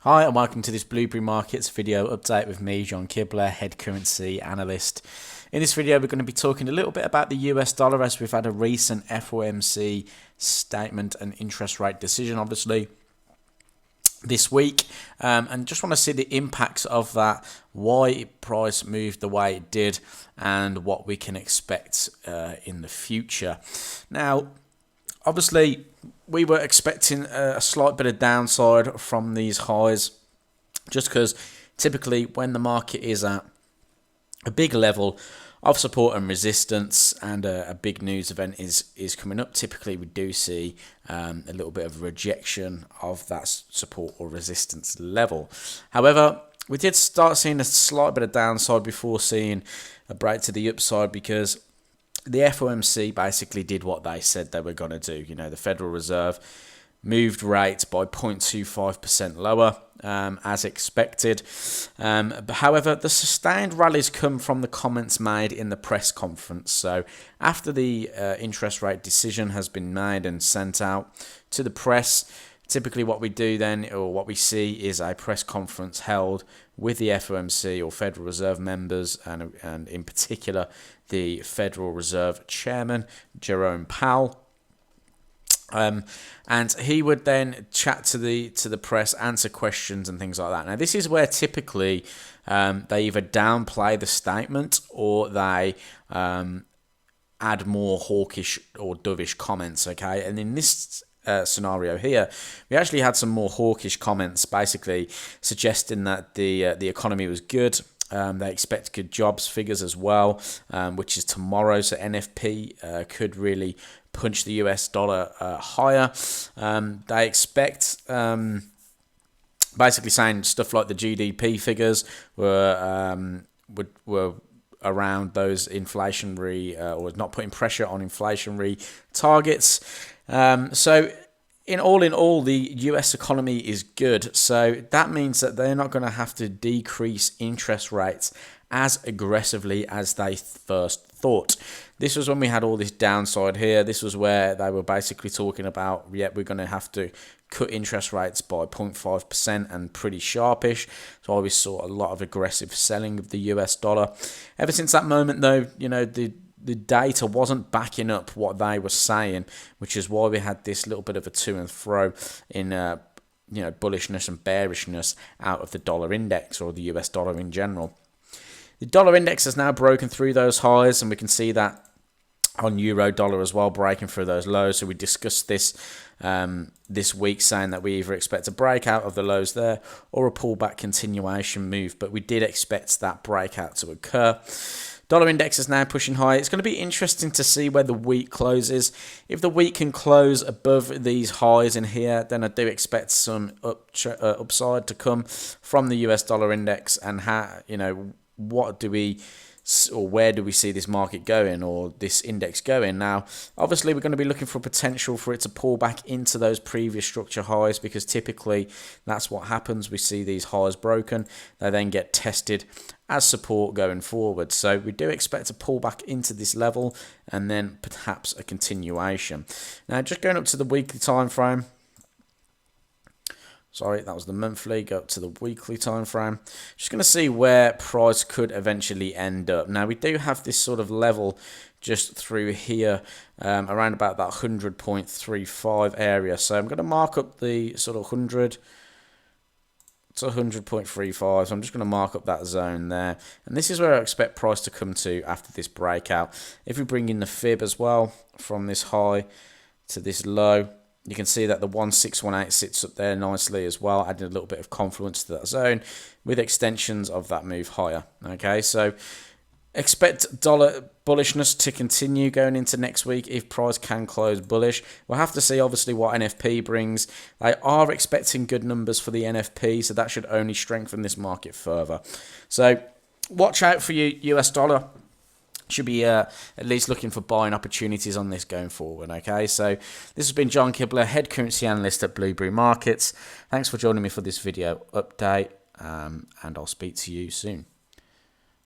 Hi and welcome to this Blueberry Markets video update with me, John Kibler, head currency analyst. In this video we're going to be talking a little bit about the US dollar as we've had a recent FOMC statement and interest rate decision obviously this week, and just want to see the impacts of that, why price moved the way it did and what we can expect in the future. Now obviously, we were expecting a slight bit of downside from these highs, just because typically when the market is at a big level of support and resistance and a big news event is coming up, typically we do see a little bit of rejection of that support or resistance level. However, we did start seeing a slight bit of downside before seeing a break to the upside, because the FOMC basically did what they said they were going to do. You know, the Federal Reserve moved rates by 0.25% lower, as expected. However, the sustained rallies come from the comments made in the press conference. So after the interest rate decision has been made and sent out to the press, typically what we do then, or what we see, is a press conference held with the FOMC or Federal Reserve members, and in particular the Federal Reserve Chairman, Jerome Powell. And he would then chat to the press, answer questions and things like that. Now, this is where typically they either downplay the statement or they add more hawkish or dovish comments. Okay, and in this scenario here, we actually had some more hawkish comments, basically suggesting that the economy was good. They expect good jobs figures as well, which is tomorrow. So NFP could really punch the US dollar higher. They expect, basically saying stuff like the GDP figures were around those inflationary, or not putting pressure on inflationary targets. So in all, the US economy is good. So that means that they're not going to have to decrease interest rates as aggressively as they first thought. This was when we had all this downside here. This was where they were basically talking about, yeah, we're going to have to cut interest rates by 0.5% and pretty sharpish. So I always saw a lot of aggressive selling of the US dollar. Ever since that moment, though, you know, the data wasn't backing up what they were saying, which is why we had this little bit of a to and fro in bullishness and bearishness out of the dollar index, or the US dollar in general. The dollar index has now broken through those highs, and we can see that on euro dollar as well, breaking through those lows. So we discussed this this week, saying that we either expect a breakout of the lows there or a pullback continuation move, but we did expect that breakout to occur. Dollar index is now pushing high. It's going to be interesting to see where the week closes. If the week can close above these highs in here, then I do expect some upside to come from the US dollar index. And how, what do we, or where do we see this market going, or this index going? Now, obviously, we're going to be looking for potential for it to pull back into those previous structure highs, because typically that's what happens. We see these highs broken, they then get tested as support going forward. So we do expect a pullback into this level and then perhaps a continuation. Now, just going up to the weekly time frame. Sorry, that was the monthly. Go up to the weekly time frame. Just going to see where price could eventually end up. Now, we do have this sort of level just through here, around about that 100.35 area. So I'm going to mark up the sort of 100 to 100.35. So I'm just going to mark up that zone there. And this is where I expect price to come to after this breakout. If we bring in the fib as well, from this high to this low, you can see that the 1618 sits up there nicely as well, adding a little bit of confluence to that zone with extensions of that move higher. Okay, so expect dollar bullishness to continue going into next week if price can close bullish. We'll have to see obviously what NFP brings. They are expecting good numbers for the NFP, so that should only strengthen this market further. So watch out for your US dollar. Should be at least looking for buying opportunities on this going forward. Okay, so this has been John Kibler, head currency analyst at Blueberry Markets. Thanks for joining me for this video update, and I'll speak to you soon.